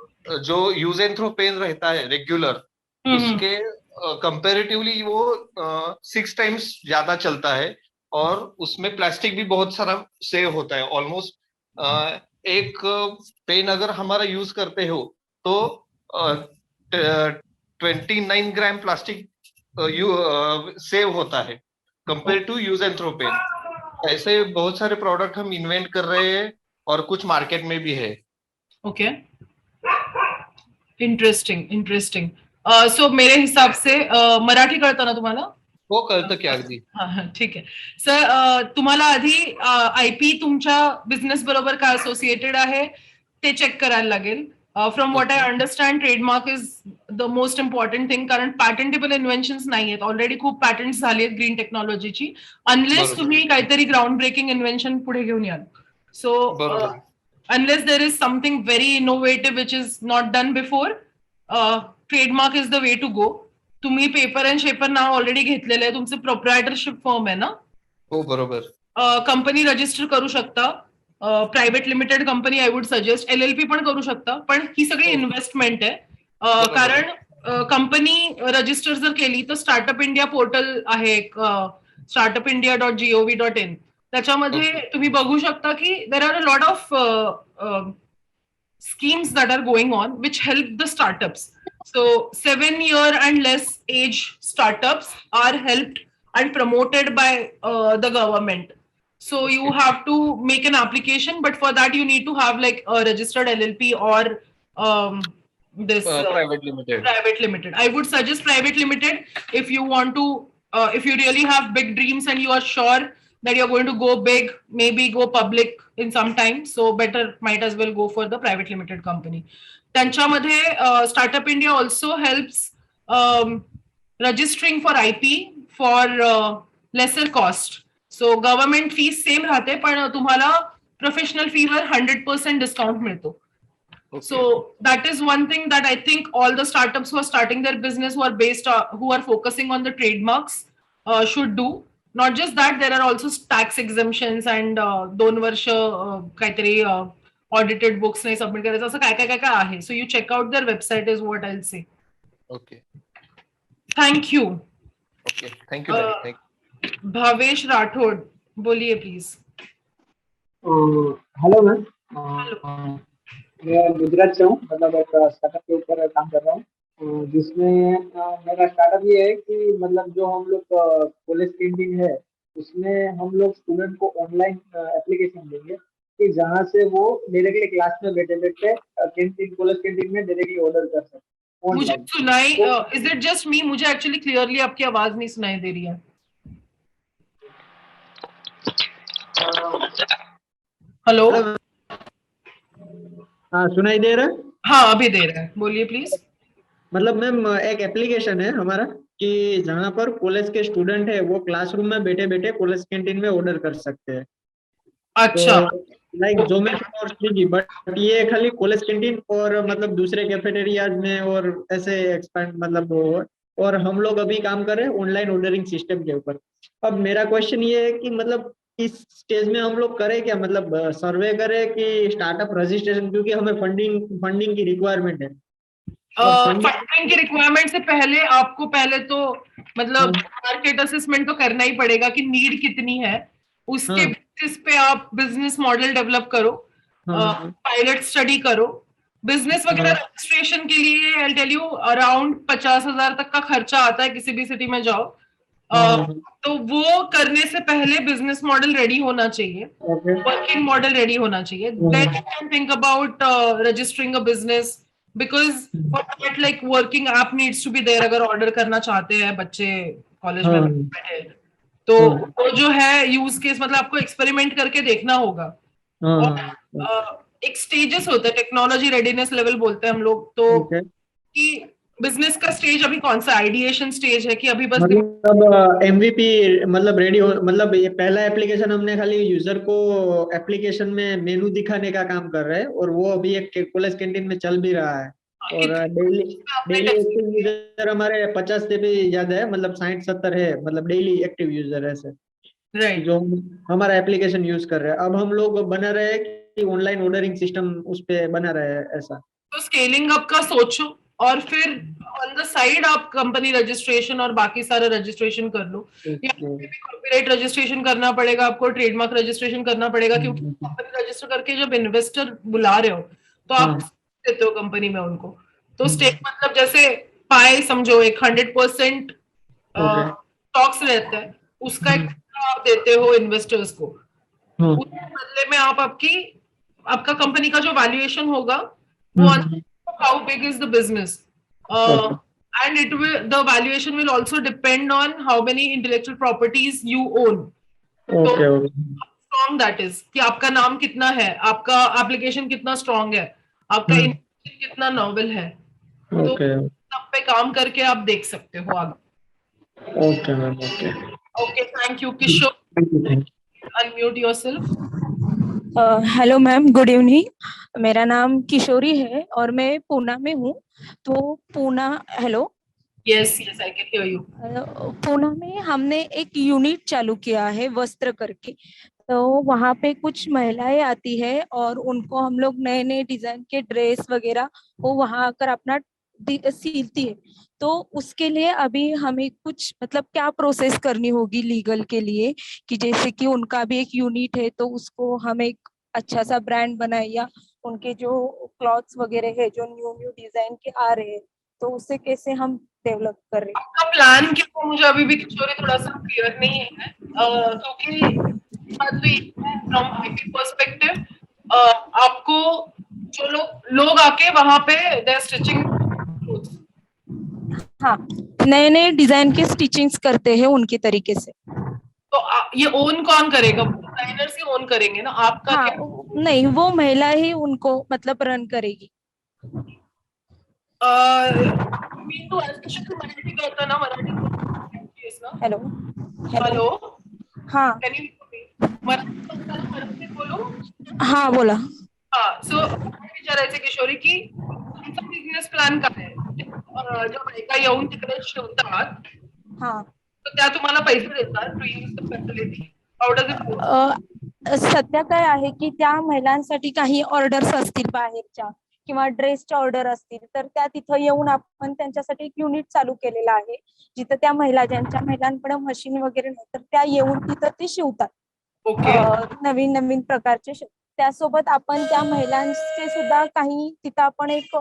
जो यूज एंड थ्रो पेन रहता है रेगुलर, उसके कंपैरेटिवली वो 6 टाइम्स ज्यादा चलता है. और उसमें प्लास्टिक भी बहुत सारा सेव होता है. ऑलमोस्ट एक पेन अगर हमारा यूज करते हो तो 29 ग्राम प्लास्टिक सेव होता है compare to use and throw pen. ऐसे बहुत सारे प्रोडक्ट हम इन्वेंट कर रहे हैं और कुछ मार्केट में भी है. Okay, interesting. सो मेरे हिसाब से मराठी कळतं ना तुम्हाला? हो, कळतं की अगदी. हा, ठीक आहे सर. तुम्हाला आधी IP तुमच्या बिझनेस बरोबर काय असोसिएटेड आहे ते चेक करायला लागेल. From what I understand, trademark is the most important thing, कारण पॅटेंटेबल इन्व्हेन्शन्स नाही आहेत. ऑलरेडी खूप पॅटेंट्स झाली आहेत ग्रीन टेक्नॉलॉजीची, अनलेस तुम्ही काहीतरी ग्राउंड ब्रेकिंग इन्व्हेन्शन पुढे घेऊन याल. सो unless there is something very innovative which is not done before, trademark is the way to go. तुम्ही paper and shaper now already घेतलेलं आहे, तुमचं प्रोप्रायटरशिप फर्म आहे ना, हो बरोबर. कंपनी रजिस्टर करू शकता, private limited company I would suggest, LLP पण करू शकता, पण ही सगळी इन्व्हेस्टमेंट आहे. कारण कंपनी रजिस्टर जर केली तर स्टार्टअप इंडिया पोर्टल आहे एक, startupindia.gov.in, त्याच्यामध्ये तुम्ही बघू शकता की there are a lot of schemes that are going on which help the startups. So 7 year and less age startups are helped and promoted by the government. So you have to make an application, but for that you need to have like a registered LLP or this private limited. Private limited. I would suggest private limited if you want to, if you really have big dreams and you are sure that you're going to go big, maybe go public in some time, so better might as well go for the private limited company. त्यांच्यामध्ये Startup India also helps registering for IP for lesser cost. So government fees same राहते, पण तुम्हाला professional fee वर 100% discount मिळतो. Okay. So that is one thing that I think all the startups who are starting their business, who are based, who are focusing on the trademarks, should do. Not just that, there are also tax exemptions and 2 वर्ष काहीतरी audited books नाही submit करायचं, असं काय काय काय आहे. So you check out their website is what I'll say. Okay. Thank you. Okay. Thank you. Thank you. Bhavesh Rathore, बोलिए प्लीज. हेलो मैम, मैं गुजरात से हूँ, मतलब एक स्टार्टअप के ऊपर काम कर रहा हूँ, जिसमें मेरा स्टार्टअप ये है कि मतलब जो हम लोग कॉलेज कैंटीन है उसमें हम लोग स्टूडेंट को ऑनलाइन एप्लीकेशन देंगे कि जहाँ से वो डायरेक्टली क्लास में बैठे बैठे कैंटीन, कॉलेज कैंटीन में डायरेक्टली ऑर्डर कर सकते. मुझे सुनाई, इज इट जस्ट मी, मुझे एक्चुअली क्लियरली आपकी आवाज नहीं सुनाई दे रही है. हेलो, हाँ सुनाई दे रहा है? हाँ अभी दे रहा है, बोलिए प्लीज. मतलब मैम एक एप्लीकेशन है हमारा कि जहाँ पर कॉलेज के स्टूडेंट है वो क्लासरूम में बैठे बैठे कॉलेज कैंटीन में ऑर्डर कर सकते हैं. अच्छा. लाइक जोमेटो और स्विगी, बट ये खाली कॉलेज कैंटीन और मतलब दूसरे कैफेटेरियाज में और ऐसे एक्सपेंड मतलब और हम लोग अभी काम कर रहे हैं ऑनलाइन ऑर्डरिंग सिस्टम के ऊपर. अब मेरा क्वेश्चन ये है कि मतलब इस स्टेज में हम लोग करें क्या, मतलब सर्वे करें कि स्टार्टअप रजिस्ट्रेशन, क्योंकि हमें फंडिंग की रिक्वायरमेंट है. फंडिंग की रिक्वायरमेंट से पहले आपको पहले तो मतलब मार्केट असेसमेंट तो करना ही पड़ेगा कि नीड कितनी है, उसके बेसिस पे आप बिजनेस मॉडल डेवलप करो, पायलट स्टडी करो. बिजनेस वगैरह रजिस्ट्रेशन के लिए आई टेल यू अराउंड 50,000 तक का खर्चा आता है किसी भी सिटी में जाओ. तो वो करने से पहले बिजनेस मॉडल रेडी होना चाहिए, वर्किंग मॉडल रेडी होना चाहिए. Then you can think about registering a business, because like working app needs to be there अगर ऑर्डर करना चाहते हैं बच्चे कॉलेज में बैठे. तो वो जो है यूज केस मतलब आपको एक्सपेरिमेंट करके देखना होगा. एक स्टेजेस होते हैं, टेक्नोलॉजी रेडीनेस लेवल बोलते हैं हम लोग. तो कि बिजनेस का स्टेज अभी कौन सा आइडिएशन स्टेज है कि अभी बस मतलब MVP मतलब रेडी हो, मतलब ये पहला एप्लीकेशन हमने खाली यूजर को एप्लीकेशन में मेनू दिखाने का काम कर रहे हैं और वो अभी एक कॉलेज कैंटीन में चल भी रहा है. और डेली एक्टिव यूजर हमारे 50 से भी ज्यादा है, मतलब 60-70 है, मतलब डेली एक्टिव यूजर ऐसे राइट जो हमारा एप्लीकेशन यूज कर रहे हैं. अब हम लोग बना रहे हैं कि ऑनलाइन ऑर्डरिंग सिस्टम उस पे बना रहे हैं ऐसा. तो स्केलिंग अप का सोचो और फिर ऑन द साइड आप कंपनी रजिस्ट्रेशन और बाकी सारा रजिस्ट्रेशन कर लो. कॉपीराइट रजिस्ट्रेशन करना पड़ेगा आपको, ट्रेडमार्क रजिस्ट्रेशन करना पड़ेगा, क्योंकि कंपनी रजिस्टर करके जब इन्वेस्टर बुला रहे हो तो आप देते हो कंपनी में उनको. तो स्टेक मतलब जैसे पाए समझो, एक 100% स्टॉक्स रहता है, उसका एक आप देते हो इन्वेस्टर्स को. उसके बदले में आप आपका कंपनी का जो वैल्यूएशन होगा वो how big is the business, and the valuation will also depend on how many intellectual properties you own. Okay. Strong that is कि आपका नाम कितना है, आपका एप्लीकेशन कितना स्ट्रॉन्ग है, आपका इनोवेशन कितना नॉवेल है. तो सब पे काम करके आप देख सकते हो आगे. Okay ma'am. Okay, thank you. Kishore, unmute yourself. Hello ma'am, good evening. मेरा नाम किशोरी है और मैं पूना में हूँ। तो Poona, hello, Yes, yes, I can hear you. Poona में हमने एक यूनिट चालू किया है वस्त्र करके। तो वहाँ पे कुछ महिलाएं आती है और उनको हम लोग नए नए डिजाइन के ड्रेस वगैरह वो वहाँ आकर अपना सीलती है। तो उसके लिए अभी हमें कुछ मतलब क्या प्रोसेस करनी होगी लीगल के लिए, कि जैसे कि उनका भी एक यूनिट है तो उसको हम एक अच्छा सा ब्रांड बनाए, या उनके जो क्लॉथ्स वगैरह है जो न्यू न्यू डिजाइन के आ रहे हैं तो उसे कैसे हम डेवलप कर रहे हैं। आपका प्लान क्या है मुझे अभी भी किशोरी थोड़ा सा क्लियर नहीं है, क्योंकि फ्रॉम आईटी पर्सपेक्टिव आपको जो लोग आके वहां पे दे स्टिचिंग, हाँ, नए नए डिजाइन के स्टिचिंग्स करते हैं उनके तरीके से। तो ये ओन कौन करेगा? डिजाइनर्स ही ओन करेंगे ना, आपका हाँ, क्या? नहीं, वो महिला ही उनको मतलब रन करेगी। मी टू मराठी करता ना, मराठी ना. हेलो, हेलो, हाँ कैन यू मराठी बोलता ना, मराठी बोलू? हाँ, बोला। हाँ, सो विचारायचं किशोरी की तुमचा बिझनेस प्लॅन काय आहे? ज्या बायका येऊन तिकडे शिवतात हाँ, तर त्या तुम्हाला पैसे देतात to use the facility? How does it work? सध्या काय आहे की त्या महिलांसाठी काही ऑर्डर्स असतील बाहेरच्या किंवा ड्रेसच्या ऑर्डर असतील तर त्या तिथं येऊन आपण त्यांच्यासाठी एक युनिट चालू केलेलं आहे, जिथं त्या महिला ज्यांच्या महिलांकडे मशीन वगैरे नाही तर त्या येऊन तिथं ते शिवतात ओके. नवीन नवीन प्रकारचे त्यासोबत आपण त्या महिलांचे सुद्धा काही तिथं आपण एक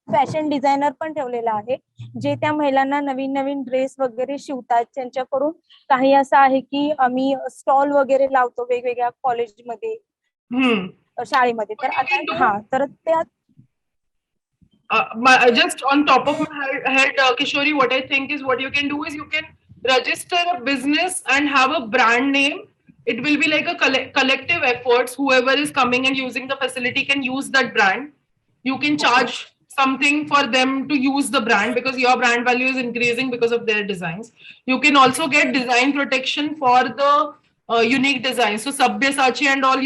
फॅशन डिझायनर पण ठेवलेला आहे, जे त्या महिलांना नवीन नवीन ड्रेस वगैरे शिवतात त्यांच्याकडून. काही असं आहे की आम्ही स्टॉल वगैरे लावतो वेगवेगळ्या कॉलेजमध्ये, शाळेमध्ये. तर आता हा, तर त्या Just on top of my head, Kishori, what I think is what you can do is you can register a business and have a brand name. It will be like a collective efforts. Whoever is coming and using the facility can use that brand. You can charge something for them to use the brand because your brand value is increasing because of their designs. You can also get design protection for the unique designs. So Sabyasachi and all,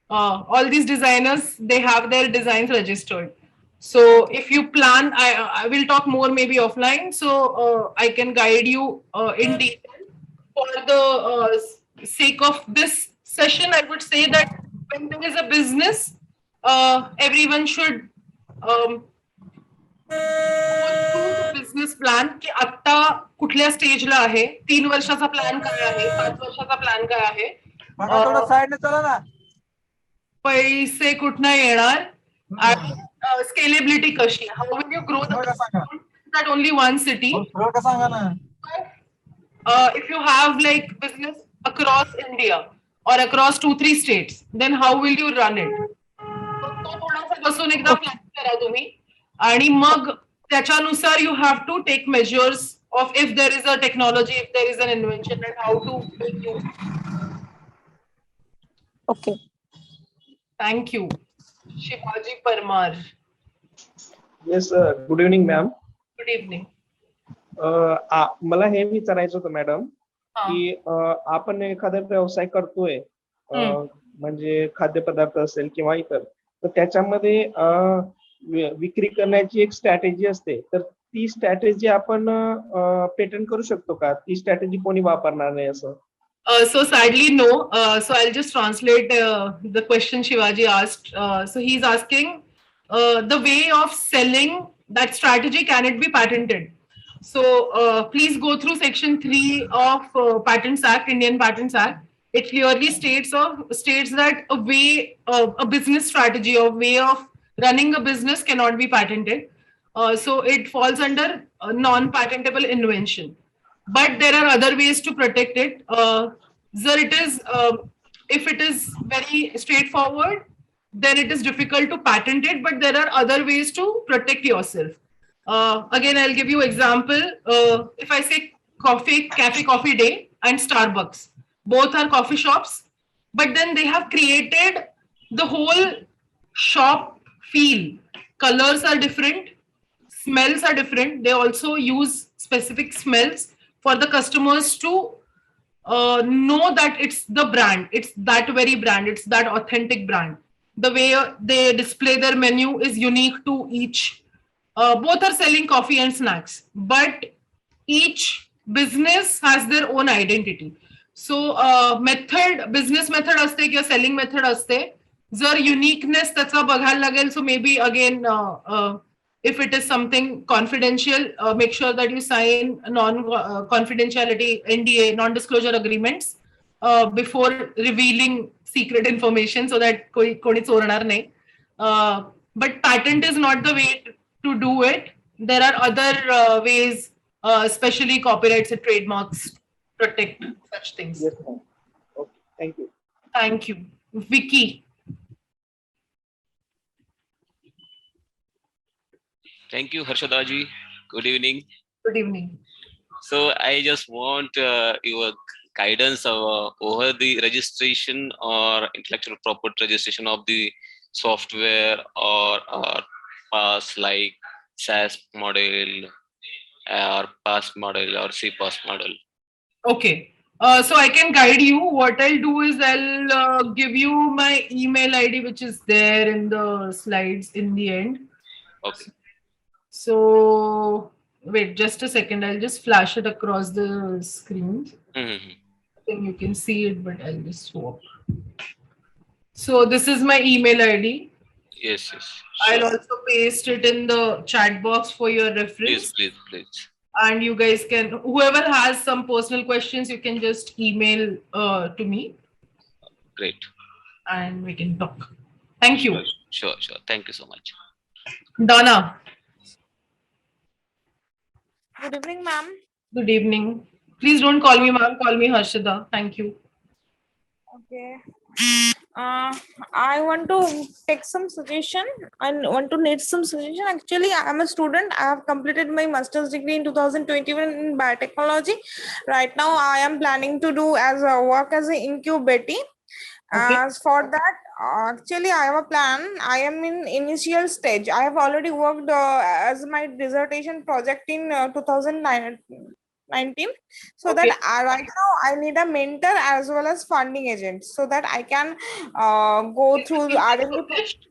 all these designers, they have their designs registered. So if you plan, I will talk more maybe offline. So I can guide you in detail. For the sake of this session, I would say that when there is a business, everyone should business plan की आता कुठल्या स्टेजला आहे, 3 वर्षाचा plan काय आहे, 5 वर्षाचा plan काय आहे, पैसे कुठनं येणार आणि स्केलेबिलिटी कशी, how will you grow that only one city. If you have like business across India or across 2-3 states, then how will you run it? तो थोडासा बसून एकदा प्लॅन करा तुम्ही आणि मग त्याच्यानुसार you have to take measures of if there is a technology, if there is an invention, and how to make use. Okay. Thank you. Shivaji Parmar. Yes, good evening ma'am. Good evening. मला हे विचारायचं होतं madam की आपण एखादा व्यवसाय करतोय, म्हणजे खाद्यपदार्थ असेल किंवा इतर, तर त्याच्यामध्ये विक्री करण्याची एक स्ट्रॅटेजी असते, तर ती स्ट्रॅटेजी आपण पेटंट करू शकतो का? ती स्ट्रॅटेजी कोणी वापरणार नाही असं? So sadly, no. So I'll just translate the question Shivaji asked. So he's asking the way of selling that strategy, can it be patented? So please go through section 3 of Patents Act, Indian Patents Act. It clearly states that a way, a business strategy or way of running a business cannot be patented. So it falls under non-patentable invention. But there are other ways to protect it. If it is very straightforward, then it is difficult to patent it, but there are other ways to protect yourself. Again, I'll give you example. If I say Cafe Coffee Day and Starbucks, both are coffee shops, but then they have created the whole shop feel. Colors are different, smells are different. They also use specific smells for the customers to know that it's the brand, it's that very brand, it's that authentic brand. The way they display their menu is unique to each. Both are selling coffee and snacks, but each business has their own identity. So method, business method असते किंवा selling method असते. जर uniqueness त्याचा बघायला लागेल, so maybe again if it is something confidential, make sure that you sign non-confidentiality NDA, non-disclosure agreements before revealing secret information so that कोणी चोरणार नाही. But patent is not the way to do it. There are other ways, especially copyrights and trademarks, protect such things. Yes, ma'am. Okay, thank you. Thank you. Vicky. Thank you, Harshada ji. Good evening. Good evening. So I just want your guidance over the registration or intellectual property registration of the software or pass like SaaS model or pass model or CPaaS model. Okay. So I can guide you. What I'll do is I'll give you my email ID, which is there in the slides in the end. Okay. So wait just a second. I'll just flash it across the screen. Mm-hmm. I think you can see it, but I'll just swap. So this is my email ID. Yes, yes. I'll Sure. also paste it in the chat box for your reference. Please. And you guys can, whoever has some personal questions, you can just email to me. Great. And we can talk. Thank you. Sure. Thank you so much. Donna. Good evening, ma'am. Good evening. Please don't call me ma'am, call me Harshada. Thank you. Okay. I want to take some suggestion. I want to need some suggestion. Actually, I am a student. I have completed my master's degree in 2021 in biotechnology. Right now, I am planning to do work as an incubator. Okay. As for that, actually, I have a plan. I am in initial stage. I have already worked as my dissertation project in 2019. So Okay. that right now I need a mentor as well as funding agent so that I can go through the R&D. Published?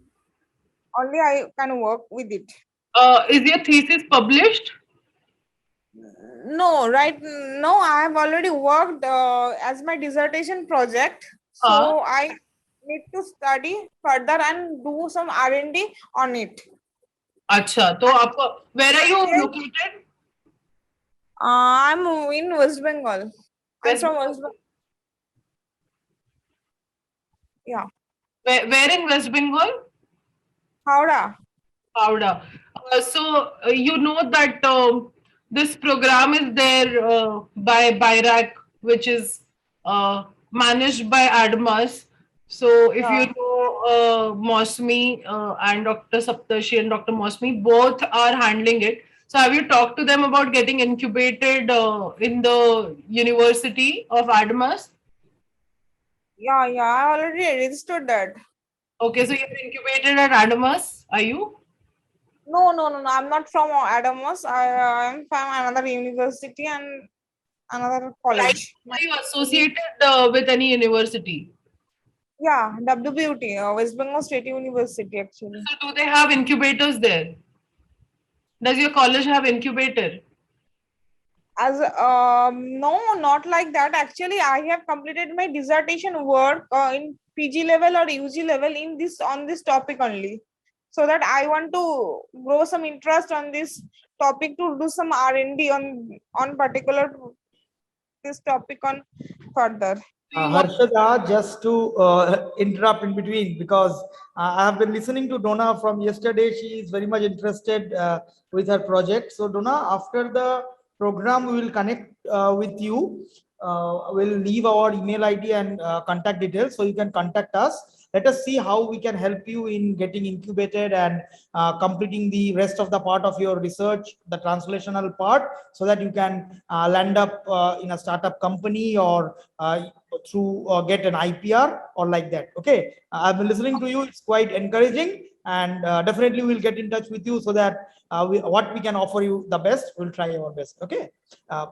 Only I can work with it. Is your thesis published? No, I have already worked as my dissertation project. So I need to study further and do some R&D on it. Acha, so where are you located? I'm in West Bengal. I'm from West Bengal. Yeah. Where in West Bengal? Howrah. So you know that this program is there by BIRAC, which is managed by ADMAS. So if you know Mosmi and Dr. Saptarshi and Dr. Mosmi, both are handling it. So have you talked to them about getting incubated in the University of ADMAS? Yeah, I already registered that. Okay, so you're incubated at ADMAS, are you? No, I'm not from ADMAS. I am from another university and another college. Are you associated with any university? Yeah, WBUT, West Bengal State University actually. So do they have incubators there? Does your college have incubator? As no, not like that. Actually, I have completed my dissertation work in PG level or UG level on this topic only. So that I want to grow some interest on this topic to do some R&D on particular this topic on further. Harshada, just to interrupt in between, because I have been listening to Donna from yesterday. She is very much interested with her project. So Donna, after the program, we will connect with you. We'll leave our email ID and contact details so you can contact us. Let us see how we can help you in getting incubated and completing the rest of the part of your research, the translational part, so that you can land up in a startup company or through get an IPR or like that. Okay, I've been listening to you. It's quite encouraging, and definitely we'll get in touch with you so that what we can offer you the best, we'll try our best. Okay,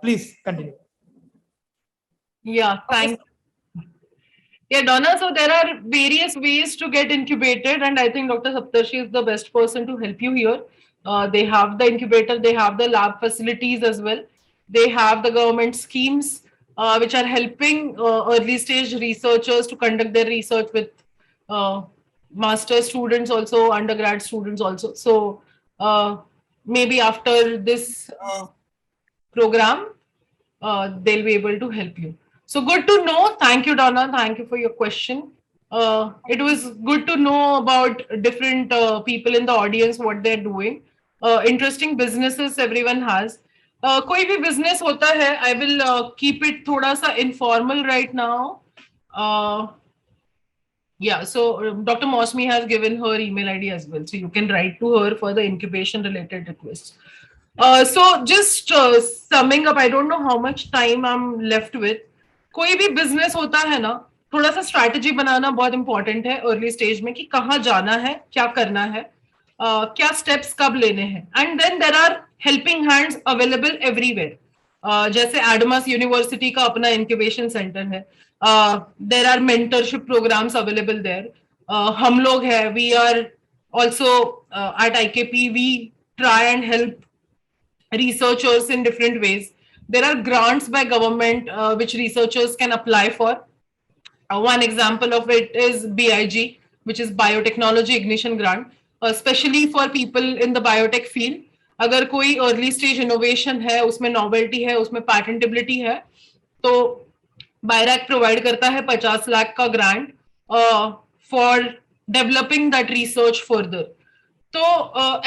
please continue. Yeah, thanks. Yeah, Donna, so there are various ways to get incubated, and I think Dr. Saptarshi is the best person to help you here. They have the incubator, they have the lab facilities as well. They have the government schemes which are helping early stage researchers to conduct their research with master students also, undergrad students also. So maybe after this program, they'll be able to help you. So good to know. Thank you, Donna. Thank you for your question. It was good to know about different people in the audience, what they're doing. Interesting businesses everyone has. कोई भी business होता है, I will keep it थोड़ा सा informal right now. Yeah, so Dr. Mosmi has given her email ID as well. So you can write to her for the incubation related requests. So just summing up, I don't know how much time I'm left with. कोई भी business होता है ना, थोड़ा सा strategy बनाना बहुत important है early stage में कि कहाँ जाना है, क्या करना है, क्या steps कब लेने हैं. And then there are helping hands available everywhere. जैसे Adamas University का अपना incubation center है. There are mentorship programs available there. हम लोग हैं, we are also at IKP, we try and help researchers in different ways. There are grants by government which researchers can apply for. One example of it is BIG, which is Biotechnology Ignition Grant, especially for people in the biotech field. अगर कोई early stage innovation है, उसमें novelty है, उसमें patentability है, तो BIRAC provide करता है 50 लाख का grant for developing that research further. तो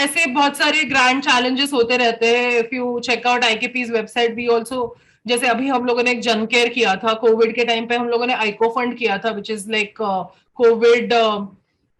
ऐसे बहुत सारे ग्रैंड चैलेंजेस होते रहते हैं. If you check out IKP's website, we also, जैसे अभी हम लोगों ने एक जन केयर किया था कोविड के टाइम पे, हम लोगों ने आइको फंड किया था, which is like Covid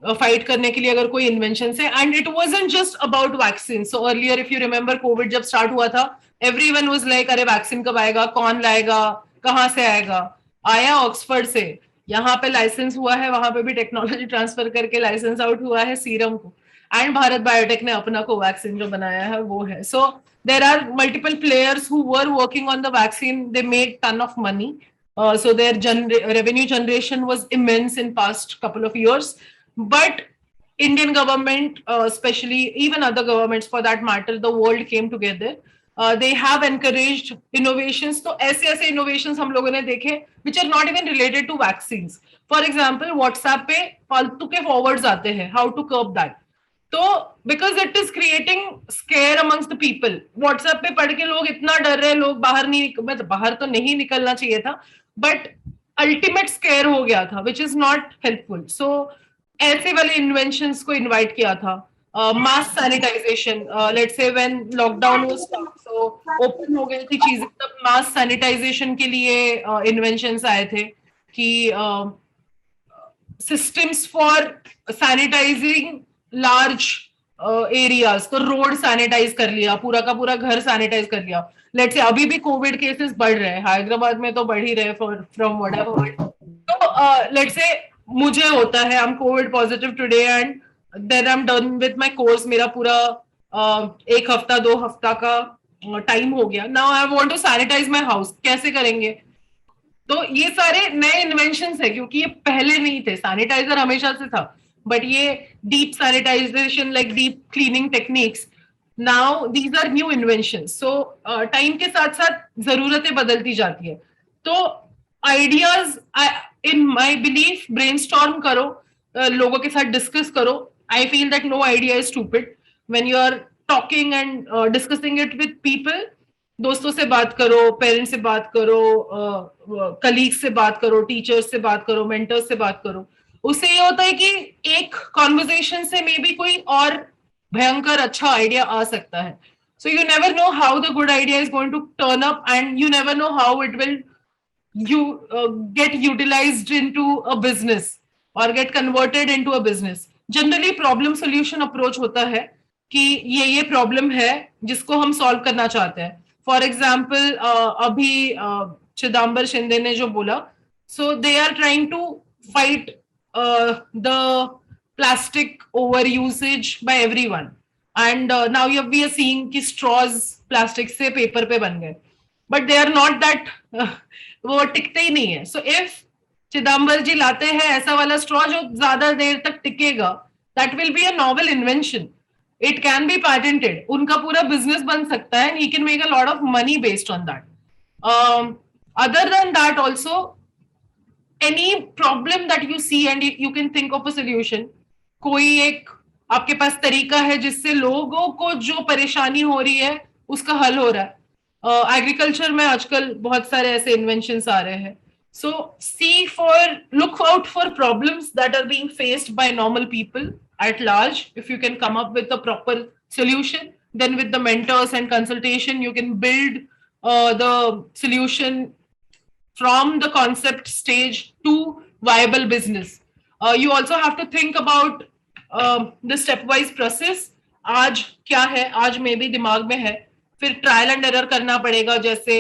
fight करने के लिए अगर कोई इन्वेंशन से. And it wasn't just about vaccine. So earlier if you remember, Covid जब स्टार्ट हुआ था, एवरीवन वाज लाइक अरे वैक्सीन कब आएगा, कौन लाएगा, कहाँ से आएगा. आया ऑक्सफर्ड से, यहाँ पे लाइसेंस हुआ है, वहां पे भी टेक्नोलॉजी ट्रांसफर करके लाइसेंस आउट हुआ है सीरम को. एंड भारत बायोटेक ने अपना कोवैक्सीन जो बनाया है वो है. So there are multiple players who were working on the vaccine. They made ton of money. So their revenue generation was immense in past couple of years. But Indian government, especially even other governments for that matter, the world came together. They have encouraged innovations. तो ऐसे innovations हम लोगों ने देखे which are not even related to vaccines. For example, WhatsApp पे फालतू के forwards आते हैं. How to curb that? तो because it is creating square amongst the people. WhatsApp पे पढ़ के लोग इतना डर रहे हैं, लोग बाहर नहीं, मतलब बाहर तो नहीं निकलना चाहिए था, बट अल्टीमेट स्केयर हो गया था, which is not helpful. So ऐसे वाले इन्वेंशंस को इनवाइट किया था. Mass sanitization, let's say when lockdown was start, so open हो गई थी चीजें, तब मास सैनिटाइजेशन के लिए इन्वेंशंस आए थे कि systems for sanitizing large areas. तो रोड सैनिटाइज कर लिया, पूरा का पूरा घर सैनिटाइज कर लिया. लेट्स से अभी भी कोविड केसेस बढ़ रहे हैं, हैदराबाद में तो बढ़ ही रहे फ्रॉम व्हाटएवर. तो लेट्स से मुझे होता है, I am covid positive today and then I am done with my course. मेरा पूरा 1 हफ्ता 2 हफ्ता का टाइम हो गया. Now I want to sanitize my house. कैसे करेंगे? तो ये सारे नए इन्वेंशंस है, क्योंकि ये पहले नहीं थे. सैनिटाइजर हमेशा से था, बट ये deep sanitization, like deep cleaning techniques, now these are new inventions. So time के साथ साथ जरूरतें बदलती जाती है. तो ideas, in my belief, brainstorm करो, लोगों के साथ डिस्कस करो. I feel that no idea is stupid when you are talking and discussing it with people. दोस्तों से बात करो, पेरेंट्स से बात करो, कलीग्स से बात करो, टीचर्स से बात करो, मेंटर्स से बात करो. उससे ये होता है कि एक कॉन्वर्सेशन से मे बी कोई और भयंकर अच्छा आइडिया आ सकता है. So you never know how the good idea is going to turn up, and you never know how it will get utilized into a business or get converted into a business. Generally problem solution approach होता है कि ये problem है जिसको हम solve करना चाहते हैं. फॉर एग्जाम्पल अभी चिदम्बर शिंदे ने जो बोला, so they are trying to fight the plastic over usage by everyone, and now we are seeing कि स्ट्रॉज प्लास्टिक से पेपर पे बन गए. but they are not that वो टिकते ही नहीं है. So if चिदम्बर जी लाते हैं ऐसा वाला straw जो ज्यादा देर तक टिकेगा, that will be a novel invention. It can be patented. उनका पूरा business बन सकता है and he can make a lot of money based on that. Other than that also, any problem that you see and you can think of a solution. कोई एक आपके पास तरीका है जिससे लोगों को जो परेशानी हो रही है उसका हल हो रहा है. एग्रीकल्चर में आजकल बहुत सारे ऐसे इन्वेंशंस आ रहे हैं. So look out for problems that are being faced by normal people at large. If you can come up with a proper solution, then with the mentors and consultation, you can build the solution from the concept stage to viable business. You also have to think about the stepwise process. आज क्या है, आज मे भी दिमाग में है, फिर trial and error करना पड़ेगा. जैसे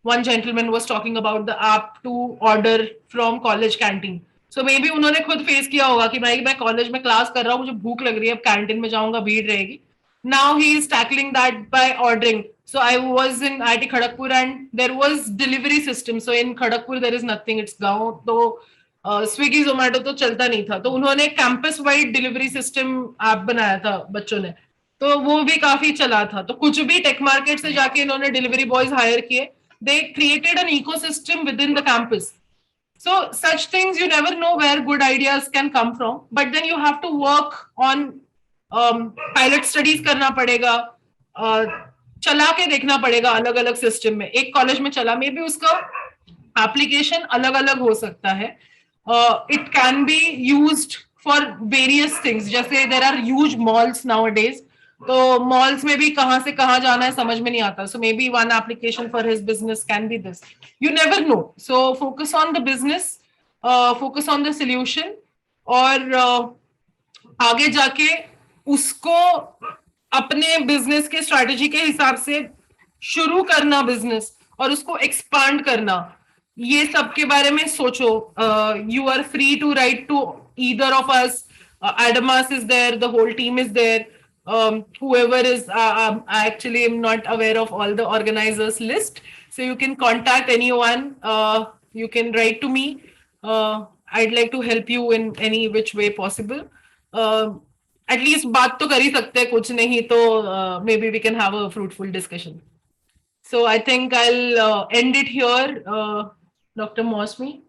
one gentleman was talking about the app to order from college canteen. So maybe उन्होंने खुद फेस किया होगा कि भाई मैं कॉलेज में क्लास कर रहा हूँ, मुझे भूख लग रही है, अब कैंटीन में जाऊंगा, भीड़ रहेगी. Now he is tackling that by ordering. So I was in IIT Kharagpur and there was delivery system. So in Kharagpur there is nothing. It's गाँव, तो Swiggy Zomato तो चलता नहीं था. तो उन्होंने campus wide delivery system app बनाया था बच्चों ने. तो वो भी काफी चला था. तो कुछ भी टेक मार्केट से जाके इन्होंने डिलीवरी बॉयज हायर किए. They created an ecosystem within the campus. So such things, you never know where good ideas can come from. But then you have to work on pilot studies करना पड़ेगा, चला के देखना पड़ेगा अलग अलग system में. एक कॉलेज में चला, मे बी उसका एप्लीकेशन अलग अलग हो सकता है. It can be used for various things. जैसे there are huge malls nowadays. तो malls में भी कहाँ से कहाँ जाना है समझ में नहीं आता. So maybe one application for his business can be this. You never know. So focus on the business, focus on the solution, और आगे जाके उसको अपने बिजनेस के स्ट्रैटेजी के हिसाब से शुरू करना बिजनेस और उसको एक्सपांड करना. ये सब के बारे में सोचो. You are free to write to either of us. Adamas is there, the whole team is there. Whoever is, I actually am not aware of all the organizers list. So you can contact anyone. You can write to me. I'd like to help you in any which way possible. At least बात तो कर ही सकते हैं, कुछ नहीं तो maybe we can have a fruitful discussion. So I think I'll end it here. Dr. Mosmi.